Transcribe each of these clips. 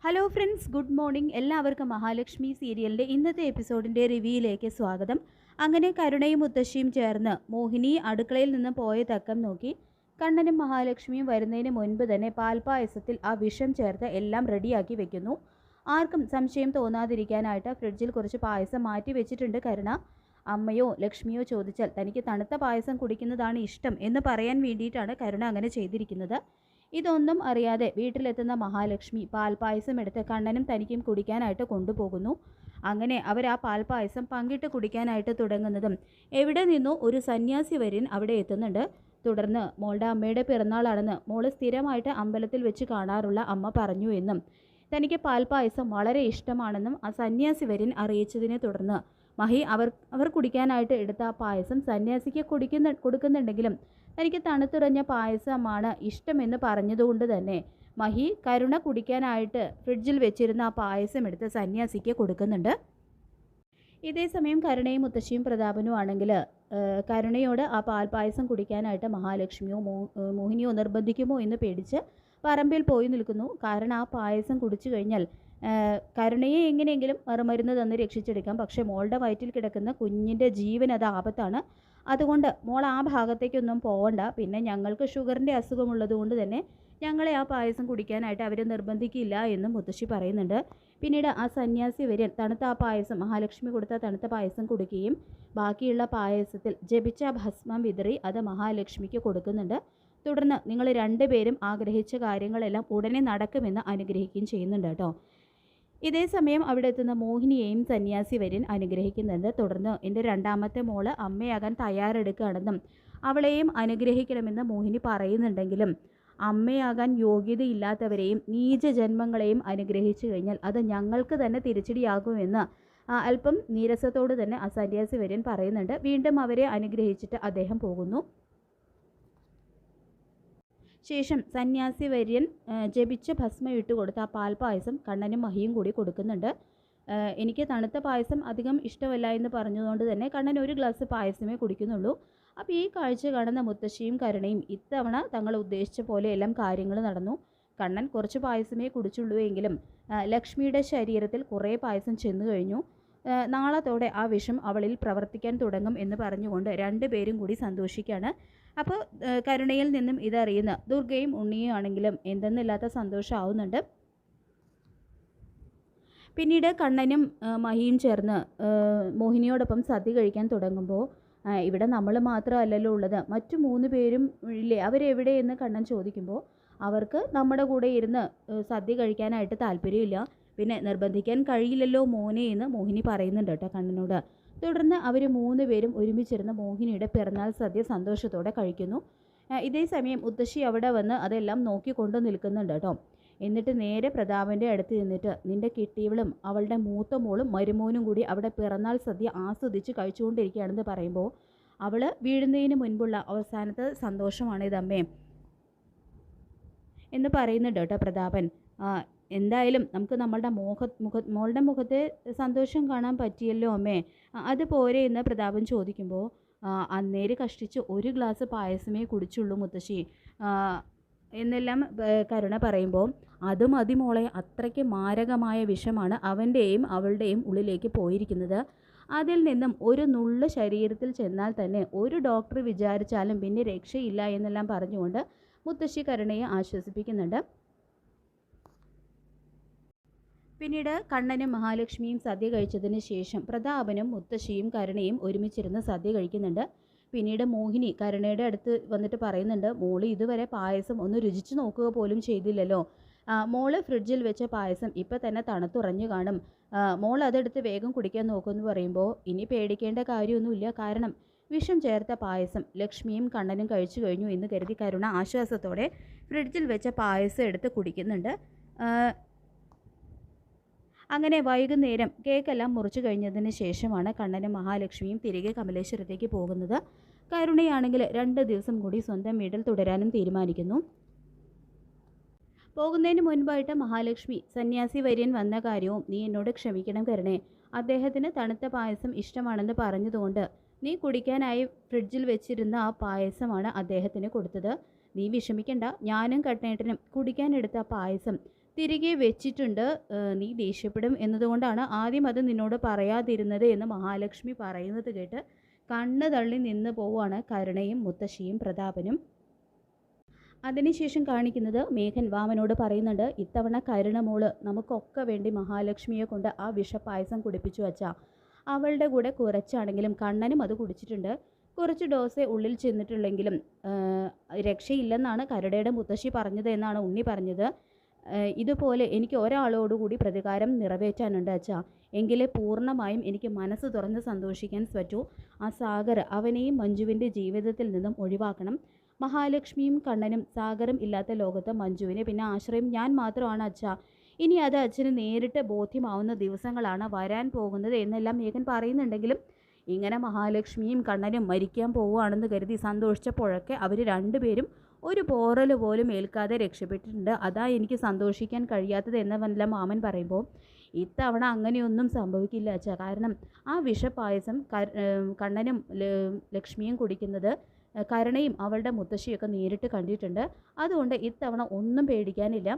Hello friends, good morning. എല്ലാവർക്കും മഹാലക്ഷ്മി സീരിയലിൻ്റെ ഇന്നത്തെ എപ്പിസോഡിൻ്റെ റിവ്യൂയിലേക്ക് സ്വാഗതം. അങ്ങനെ കരുണയും മുത്തശ്ശിയും ചേർന്ന് മോഹിനി അടുക്കളയിൽ നിന്ന് പോയ തക്കം നോക്കി കണ്ണനും മഹാലക്ഷ്മിയും വരുന്നതിന് മുൻപ് തന്നെ പാൽപ്പായസത്തിൽ ആ വിഷം ചേർത്ത് എല്ലാം റെഡിയാക്കി വെക്കുന്നു. ആർക്കും സംശയം തോന്നാതിരിക്കാനായിട്ട് ഫ്രിഡ്ജിൽ കുറച്ച് പായസം മാറ്റി വെച്ചിട്ടുണ്ട് കരുണ. അമ്മയോ ലക്ഷ്മിയോ ചോദിച്ചാൽ തനിക്ക് തണുത്ത പായസം കുടിക്കുന്നതാണ് ഇഷ്ടം എന്ന് പറയാൻ വേണ്ടിയിട്ടാണ് കരുണ അങ്ങനെ ചെയ്തിരിക്കുന്നത്. ഇതൊന്നും അറിയാതെ വീട്ടിലെത്തുന്ന മഹാലക്ഷ്മി പാൽപ്പായസം എടുത്ത് കണ്ണനും തനിക്കും കുടിക്കാനായിട്ട് കൊണ്ടുപോകുന്നു. അങ്ങനെ അവർ ആ പാൽപ്പായസം പങ്കിട്ട് കുടിക്കാനായിട്ട് തുടങ്ങുന്നതും എവിടെ നിന്നോ ഒരു സന്യാസി വര്യൻ അവിടെ എത്തുന്നുണ്ട്. തുടർന്ന് മോളുടെ അമ്മയുടെ പിറന്നാളാണെന്ന് മോള് സ്ഥിരമായിട്ട് അമ്പലത്തിൽ വെച്ച് കാണാറുള്ള അമ്മ പറഞ്ഞു എന്നും തനിക്ക് പാൽപ്പായസം വളരെ ഇഷ്ടമാണെന്നും ആ സന്യാസി വര്യൻ അറിയിച്ചതിനെ തുടർന്ന് മഹി അവർ കുടിക്കാനായിട്ട് എടുത്ത ആ പായസം സന്യാസിക്ക് കൊടുക്കുന്നുണ്ടെങ്കിലും തനിക്ക് തണുത്തുറഞ്ഞ പായസമാണ് ഇഷ്ടമെന്ന് പറഞ്ഞതുകൊണ്ട് തന്നെ മഹി കരുണ കുടിക്കാനായിട്ട് ഫ്രിഡ്ജിൽ വെച്ചിരുന്ന ആ പായസം എടുത്ത് സന്യാസിക്ക് കൊടുക്കുന്നുണ്ട്. ഇതേസമയം കരുണയും മുത്തശ്ശിയും പ്രതാപനും ആണെങ്കിൽ കരുണയോട് ആ പാൽപ്പായസം കുടിക്കാനായിട്ട് മഹാലക്ഷ്മിയോ മോഹിനിയോ നിർബന്ധിക്കുമോ എന്ന് പേടിച്ച് പറമ്പിൽ പോയി നിൽക്കുന്നു. കാരണം ആ പായസം കുടിച്ചു കഴിഞ്ഞാൽ കരുണയെ എങ്ങനെയെങ്കിലും മറുമരുന്ന് തന്ന് രക്ഷിച്ചെടുക്കാം. പക്ഷേ മോളുടെ വയറ്റിൽ കിടക്കുന്ന കുഞ്ഞിൻ്റെ ജീവൻ അത് ആപത്താണ്. അതുകൊണ്ട് മോൾ ആ ഭാഗത്തേക്കൊന്നും പോകണ്ട. പിന്നെ ഞങ്ങൾക്ക് ഷുഗറിൻ്റെ അസുഖമുള്ളത് കൊണ്ട് തന്നെ ഞങ്ങളെ ആ പായസം കുടിക്കാനായിട്ട് അവർ നിർബന്ധിക്കില്ല എന്നും മുത്തശ്ശി പറയുന്നുണ്ട്. പിന്നീട് ആ സന്യാസി വര്യൻ തണുത്ത ആ പായസം മഹാലക്ഷ്മി കൊടുത്ത തണുത്ത പായസം കുടിക്കുകയും ബാക്കിയുള്ള പായസത്തിൽ ജപിച്ച ഭസ്മം വിതറി അത് മഹാലക്ഷ്മിക്ക് കൊടുക്കുന്നുണ്ട്. തുടർന്ന് നിങ്ങൾ രണ്ടുപേരും ആഗ്രഹിച്ച കാര്യങ്ങളെല്ലാം ഉടനെ നടക്കുമെന്ന് അനുഗ്രഹിക്കുകയും ചെയ്യുന്നുണ്ട് കേട്ടോ. ഇതേസമയം അവിടെ എത്തുന്ന മോഹിനിയെയും സന്യാസി വര്യൻ അനുഗ്രഹിക്കുന്നുണ്ട്. തുടർന്ന് എൻ്റെ രണ്ടാമത്തെ മോള് അമ്മയാകാൻ തയ്യാറെടുക്കുകയാണെന്നും അവളെയും അനുഗ്രഹിക്കണമെന്ന് മോഹിനി പറയുന്നുണ്ടെങ്കിലും അമ്മയാകാൻ യോഗ്യതയില്ലാത്തവരെയും നീചജന്മങ്ങളെയും അനുഗ്രഹിച്ചു കഴിഞ്ഞാൽ അത് ഞങ്ങൾക്ക് തന്നെ തിരിച്ചടിയാകുമെന്ന് അല്പം നീരസത്തോട് തന്നെ ആ സന്യാസി വര്യൻ പറയുന്നുണ്ട്. വീണ്ടും അവരെ അനുഗ്രഹിച്ചിട്ട് അദ്ദേഹം പോകുന്നു. ശേഷം സന്യാസി വര്യൻ ജപിച്ച ഭസ്മം ഇട്ട് കൊടുത്ത ആ പാൽപ്പായസം കണ്ണനും മഹിയും കൂടി കൊടുക്കുന്നുണ്ട്. എനിക്ക് തണുത്ത പായസം അധികം ഇഷ്ടമല്ല എന്ന് പറഞ്ഞതുകൊണ്ട് തന്നെ കണ്ണൻ ഒരു ഗ്ലാസ് പായസമേ കുടിക്കുന്നുള്ളൂ. അപ്പോൾ ഈ കാഴ്ച കാണുന്ന മുത്തശ്ശിയും കരുണയും ഇത്തവണ തങ്ങൾ ഉദ്ദേശിച്ച പോലെ എല്ലാം കാര്യങ്ങൾ നടന്നു. കണ്ണൻ കുറച്ച് പായസമേ കുടിച്ചുള്ളൂ എങ്കിലും ലക്ഷ്മിയുടെ ശരീരത്തിൽ കുറേ പായസം ചെന്നു കഴിഞ്ഞു. നാളത്തോടെ ആ വിഷം അവളിൽ പ്രവർത്തിക്കാൻ തുടങ്ങും എന്ന് പറഞ്ഞുകൊണ്ട് രണ്ടുപേരും കൂടി സന്തോഷിക്കുകയാണ്. അപ്പോൾ കരുണയിൽ നിന്നും ഇതറിയുന്ന ദുർഗയും ഉണ്ണിയും ആണെങ്കിലും എന്തെന്നില്ലാത്ത സന്തോഷമാവുന്നുണ്ട്. പിന്നീട് കണ്ണനും മഹിയും ചേർന്ന് മോഹിനിയോടൊപ്പം സദ്യ കഴിക്കാൻ തുടങ്ങുമ്പോൾ ഇവിടെ നമ്മൾ മാത്രമല്ലല്ലോ ഉള്ളത്, മറ്റു 3 പേരും ഇല്ലേ, അവരെവിടെ എന്ന് കണ്ണൻ ചോദിക്കുമ്പോൾ അവർക്ക് നമ്മുടെ കൂടെ ഇരുന്ന് സദ്യ കഴിക്കാനായിട്ട് താല്പര്യമില്ല, പിന്നെ നിർബന്ധിക്കാൻ കഴിയില്ലല്ലോ മോനെ എന്ന് മോഹിനി പറയുന്നുണ്ട് കേട്ടോ കണ്ണനോട്. തുടർന്ന് അവർ 3 പേരും ഒരുമിച്ചിരുന്ന് മോഹിനിയുടെ പിറന്നാൾ സദ്യ സന്തോഷത്തോടെ കഴിക്കുന്നു. ഇതേ സമയം മുത്തശ്ശി അവിടെ വന്ന് അതെല്ലാം നോക്കിക്കൊണ്ട് നിൽക്കുന്നുണ്ട് കേട്ടോ. എന്നിട്ട് നേരെ പ്രതാപൻ്റെ അടുത്ത് നിന്നിട്ട് നിൻ്റെ കിട്ടിയവളും അവളുടെ മൂത്ത മോളും മരുമോനും കൂടി അവിടെ പിറന്നാൾ സദ്യ ആസ്വദിച്ച് കഴിച്ചുകൊണ്ടിരിക്കുകയാണെന്ന് പറയുമ്പോൾ അവൾ വീഴുന്നതിന് മുൻപുള്ള അവസാനത്തെ സന്തോഷമാണിതമ്മേ എന്ന് പറയുന്നുണ്ട് കേട്ടോ പ്രതാപൻ. എന്തായാലും നമുക്ക് നമ്മളുടെ മോളുടെ മുഖത്തെ സന്തോഷം കാണാൻ പറ്റിയല്ലോ അമ്മേ, അതുപോരെ എന്ന് പ്രതാപൻ ചോദിക്കുമ്പോൾ അന്നേര് കഷ്ടിച്ച് ഒരു ഗ്ലാസ് പായസമേ കുടിച്ചുള്ളൂ മുത്തശ്ശി എന്നെല്ലാം കരുണ പറയുമ്പോൾ അത് മതി മോളെ, അത്രയ്ക്ക് മാരകമായ വിഷമാണ് അവൻ്റെയും അവളുടെയും ഉള്ളിലേക്ക് പോയിരിക്കുന്നത്. അതിൽ നിന്നും ഒരു നുള്ള് ശരീരത്തിൽ ചെന്നാൽ തന്നെ ഒരു ഡോക്ടർ വിചാരിച്ചാലും പിന്നെ രക്ഷയില്ല എന്നെല്ലാം പറഞ്ഞുകൊണ്ട് മുത്തശ്ശി കരുണയെ ആശ്വസിപ്പിക്കുന്നുണ്ട്. പിന്നീട് കണ്ണനും മഹാലക്ഷ്മിയും സദ്യ കഴിച്ചതിന് ശേഷം പ്രതാപനും മുത്തശ്ശിയും കരുണയും ഒരുമിച്ചിരുന്ന് സദ്യ കഴിക്കുന്നുണ്ട്. പിന്നീട് മോഹിനി കരുണയുടെ അടുത്ത് വന്നിട്ട് പറയുന്നുണ്ട്, മോള് ഇതുവരെ പായസം ഒന്ന് രുചിച്ച് നോക്കുക പോലും ചെയ്തില്ലല്ലോ, മോള് ഫ്രിഡ്ജിൽ വെച്ച പായസം ഇപ്പം തന്നെ തണുത്തുറഞ്ഞു കാണും, മോൾ അതെടുത്ത് വേഗം കുടിക്കാൻ നോക്കുമെന്ന് പറയുമ്പോൾ ഇനി പേടിക്കേണ്ട കാര്യമൊന്നുമില്ല, കാരണം വിഷം ചേർത്ത പായസം ലക്ഷ്മിയും കണ്ണനും കഴിച്ചു കഴിഞ്ഞു എന്ന് കരുതി കരുണ ആശ്വാസത്തോടെ ഫ്രിഡ്ജിൽ വെച്ച പായസം എടുത്ത് കുടിക്കുന്നുണ്ട്. അങ്ങനെ വൈകുന്നേരം കേക്കെല്ലാം മുറിച്ചു കഴിഞ്ഞതിന് ശേഷമാണ് കണ്ണനും മഹാലക്ഷ്മിയും തിരികെ കമലേശ്വരത്തേക്ക് പോകുന്നത്. കരുണയാണെങ്കിൽ 2 ദിവസം കൂടി സ്വന്തം വീട്ടിൽ തുടരാനും തീരുമാനിക്കുന്നു. പോകുന്നതിന് മുൻപായിട്ട് മഹാലക്ഷ്മി സന്യാസി വര്യൻ വന്ന കാര്യവും നീ എന്നോട് ക്ഷമിക്കണം കരുണേ, അദ്ദേഹത്തിന് തണുത്ത പായസം ഇഷ്ടമാണെന്ന് പറഞ്ഞതുകൊണ്ട് നീ കുടിക്കാനായി ഫ്രിഡ്ജിൽ വെച്ചിരുന്ന ആ പായസമാണ് അദ്ദേഹത്തിന് കൊടുത്തത്. നീ വിഷമിക്കണ്ട, ഞാനും കട്ടേട്ടനും കുടിക്കാനെടുത്ത പായസം തിരികെ വെച്ചിട്ടുണ്ട്. നീ ദേഷ്യപ്പെടും എന്നതുകൊണ്ടാണ് ആദ്യം അത് നിന്നോട് പറയാതിരുന്നത് എന്ന് മഹാലക്ഷ്മി പറയുന്നത് കേട്ട് കണ്ണ് തള്ളി നിന്ന് പോവുകയാണ് കരുണയും മുത്തശ്ശിയും പ്രതാപനും. അതിനുശേഷം കാണിക്കുന്നത് മേഘൻ വാമനോട് പറയുന്നുണ്ട്, ഇത്തവണ കരുണമോള് നമുക്കൊക്കെ വേണ്ടി മഹാലക്ഷ്മിയെ കൊണ്ട് ആ വിഷപ്പായസം കുടിപ്പിച്ചു വച്ചാ. അവളുടെ കൂടെ കുറച്ചാണെങ്കിലും കണ്ണനും അത് കുടിച്ചിട്ടുണ്ട്. കുറച്ച് ഡോസേ ഉള്ളിൽ ചെന്നിട്ടുള്ളെങ്കിലും രക്ഷയില്ലെന്നാണ് കരുടയുടെ മുത്തശ്ശി പറഞ്ഞത് എന്നാണ് ഉണ്ണി പറഞ്ഞത്. ഇതുപോലെ എനിക്ക് ഒരാളോടുകൂടി പ്രതികാരം നിറവേറ്റാനുണ്ട് അച്ഛാ. എങ്കിലേ പൂർണ്ണമായും എനിക്ക് മനസ്സ് തുറന്ന് സന്തോഷിക്കാൻ പറ്റൂ. ആ സാഗർ അവനെയും മഞ്ജുവിൻ്റെ ജീവിതത്തിൽ നിന്നും ഒഴിവാക്കണം. മഹാലക്ഷ്മിയും കണ്ണനും സാഗറും ഇല്ലാത്ത ലോകത്ത് മഞ്ജുവിന് പിന്നെ ആശ്രയം ഞാൻ മാത്രമാണ് അച്ഛാ. ഇനി അത് അച്ഛന് നേരിട്ട് ബോധ്യമാവുന്ന ദിവസങ്ങളാണ് വരാൻ പോകുന്നത് എന്നെല്ലാം മേഘൻ പറയുന്നുണ്ടെങ്കിലും ഇങ്ങനെ മഹാലക്ഷ്മിയും കണ്ണനും മരിക്കാൻ പോവുകയാണെന്ന് കരുതി സന്തോഷിച്ചപ്പോഴൊക്കെ അവർ രണ്ടുപേരും ഒരു പോറൽ പോലും ഏൽക്കാതെ രക്ഷപ്പെട്ടിട്ടുണ്ട്. അതാ എനിക്ക് സന്തോഷിക്കാൻ കഴിയാത്തത് എന്നെല്ലാം മാമൻ പറയുമ്പോൾ ഇത്തവണ അങ്ങനെയൊന്നും സംഭവിക്കില്ല അച്ഛാ. കാരണം ആ വിഷപ്പായസം കണ്ണനും ലക്ഷ്മിയും കുടിക്കുന്നത് കരുണയും അവളുടെ മുത്തശ്ശിയൊക്കെ നേരിട്ട് കണ്ടിട്ടുണ്ട്. അതുകൊണ്ട് ഇത്തവണ ഒന്നും പേടിക്കാനില്ല.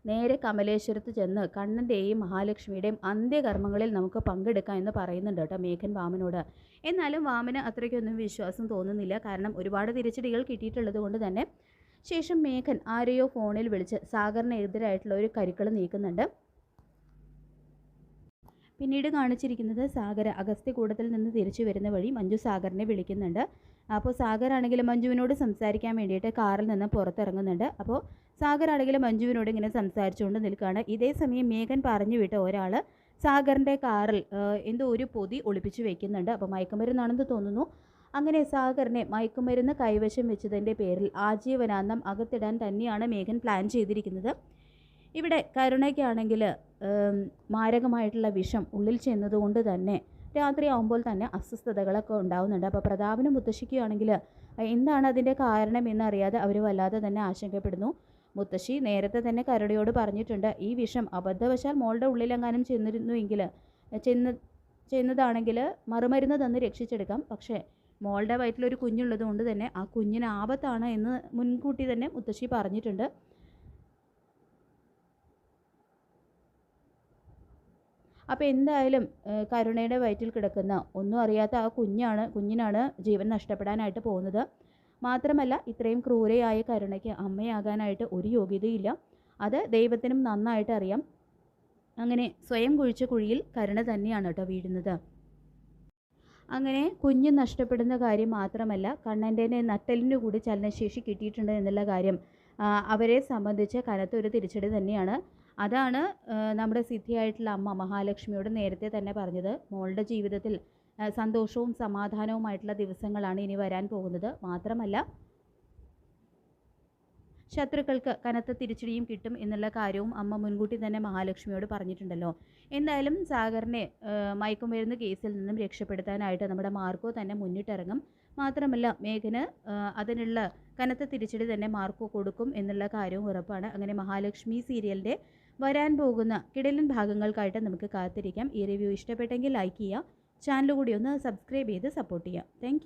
നേരെ കമലേശ്വരത്ത് ചെന്ന് കണ്ണൻ്റെയും മഹാലക്ഷ്മിയുടെയും അന്ത്യകർമ്മങ്ങളിൽ നമുക്ക് പങ്കെടുക്കാം എന്ന് പറയുന്നുണ്ട് കേട്ടോ മേഘൻ വാമനോട്. എന്നാലും വാമന് അത്രയ്ക്കൊന്നും വിശ്വാസം തോന്നുന്നില്ല. കാരണം ഒരുപാട് തിരിച്ചടികൾ കിട്ടിയിട്ടുള്ളത് കൊണ്ട് തന്നെ. ശേഷം മേഘൻ ആരെയോ ഫോണിൽ വിളിച്ച് സാഗറിനെതിരായിട്ടുള്ള ഒരു കരുക്കൾ നീക്കുന്നുണ്ട്. പിന്നീട് കാണിച്ചിരിക്കുന്നത് സാഗർ അഗസ്ത്യകൂടത്തിൽ നിന്ന് തിരിച്ചു വരുന്ന വഴി മഞ്ജു സാഗറിനെ വിളിക്കുന്നുണ്ട്. അപ്പോൾ സാഗർ ആണെങ്കിലും മഞ്ജുവിനോട് സംസാരിക്കാൻ വേണ്ടിയിട്ട് കാറിൽ നിന്ന് പുറത്തിറങ്ങുന്നുണ്ട്. അപ്പോൾ സാഗർ ആണെങ്കിലും മഞ്ജുവിനോട് ഇങ്ങനെ സംസാരിച്ചുകൊണ്ട് നിൽക്കുകയാണ്. ഇതേ സമയം മേഘൻ പറഞ്ഞു വിട്ട ഒരാൾ സാഗറിൻ്റെ കാറിൽ എന്തോ ഒരു പൊതി ഒളിപ്പിച്ച് വെക്കുന്നുണ്ട്. അപ്പോൾ മയക്കുമരുന്നാണെന്ന് തോന്നുന്നു. അങ്ങനെ സാഗറിനെ മയക്കുമരുന്ന് കൈവശം വെച്ചതിൻ്റെ പേരിൽ ആജീവനാന്തം അകത്തിടാൻ തന്നെയാണ് മേഘൻ പ്ലാൻ ചെയ്തിരിക്കുന്നത്. ഇവിടെ കരുണയ്ക്കാണെങ്കിൽ മാരകമായിട്ടുള്ള വിഷം ഉള്ളിൽ ചെന്നതുകൊണ്ട് തന്നെ രാത്രിയാവുമ്പോൾ തന്നെ അസ്വസ്ഥതകളൊക്കെ ഉണ്ടാവുന്നുണ്ട്. അപ്പോൾ പ്രതാപനും മുത്തശ്ശിക്കുകയാണെങ്കിൽ എന്താണ് അതിൻ്റെ കാരണം എന്നറിയാതെ അവർ വല്ലാതെ തന്നെ ആശങ്കപ്പെടുന്നു. മുത്തശ്ശി നേരത്തെ തന്നെ കരുണയോട് പറഞ്ഞിട്ടുണ്ട്, ഈ വിഷം അബദ്ധവശാൽ മോളുടെ ഉള്ളിലെങ്ങാനും ചെന്നതാണെങ്കിൽ മറുമരുന്ന് തന്ന് രക്ഷിച്ചെടുക്കാം. പക്ഷേ മോളുടെ വയറ്റിലൊരു കുഞ്ഞുള്ളത് കൊണ്ട് തന്നെ ആ കുഞ്ഞിന് ആപത്താണ് എന്ന് മുൻകൂട്ടി തന്നെ മുത്തശ്ശി പറഞ്ഞിട്ടുണ്ട്. അപ്പോൾ എന്തായാലും കരുണയുടെ വയറ്റിൽ കിടക്കുന്ന ഒന്നും അറിയാത്ത ആ കുഞ്ഞിനാണ് ജീവൻ നഷ്ടപ്പെടാനായിട്ട് പോകുന്നത്. മാത്രമല്ല ഇത്രയും ക്രൂരയായ കരുണയ്ക്ക് അമ്മയാകാനായിട്ട് ഒരു യോഗ്യതയില്ല. അത് ദൈവത്തിനും നന്നായിട്ട് അറിയാം. അങ്ങനെ സ്വയം കുഴിച്ച കുഴിയിൽ കരുണ തന്നെയാണ് കേട്ടോ വീഴുന്നത്. അങ്ങനെ കുഞ്ഞ് നഷ്ടപ്പെടുന്ന കാര്യം മാത്രമല്ല കണ്ണൻ്റെ നട്ടലിന് കൂടി ചലനശേഷി കിട്ടിയിട്ടുണ്ട് എന്നുള്ള കാര്യം അവരെ സംബന്ധിച്ച് കനത്തൊരു തിരിച്ചടി തന്നെയാണ്. അതാണ് നമ്മുടെ സിദ്ധിയായിട്ടുള്ള അമ്മ മഹാലക്ഷ്മിയോട് നേരത്തെ തന്നെ പറഞ്ഞത്, മോളുടെ ജീവിതത്തിൽ സന്തോഷവും സമാധാനവുമായിട്ടുള്ള ദിവസങ്ങളാണ് ഇനി വരാൻ പോകുന്നത്. മാത്രമല്ല ശത്രുക്കൾക്ക് കനത്ത തിരിച്ചടിയും കിട്ടും എന്നുള്ള കാര്യവും അമ്മ മുൻകൂട്ടി തന്നെ മഹാലക്ഷ്മിയോട് പറഞ്ഞിട്ടുണ്ടല്ലോ. എന്തായാലും സാഗറിനെ മയക്കുമരുന്ന് കേസിൽ നിന്നും രക്ഷപ്പെടുത്താനായിട്ട് നമ്മുടെ മാർക്കോ തന്നെ മുന്നിട്ടിറങ്ങും. മാത്രമല്ല മേഘന് അതിനുള്ള കനത്ത തിരിച്ചടി തന്നെ മാർക്കോ കൊടുക്കും എന്നുള്ള കാര്യവും ഉറപ്പാണ്. അങ്ങനെ മഹാലക്ഷ്മി സീരിയലിൻ്റെ വരാൻ പോകുന്ന കിടിലൻ ഭാഗങ്ങൾക്കായിട്ട് നമുക്ക് കാത്തിരിക്കാം. ഈ റിവ്യൂ ഇഷ്ടപ്പെട്ടെങ്കിൽ ലൈക്ക് ചെയ്യുക, ചാനൽ കൂടി ഒന്ന് സബ്സ്ക്രൈബ് ചെയ്ത് സപ്പോർട്ട് ചെയ്യുക. താങ്ക്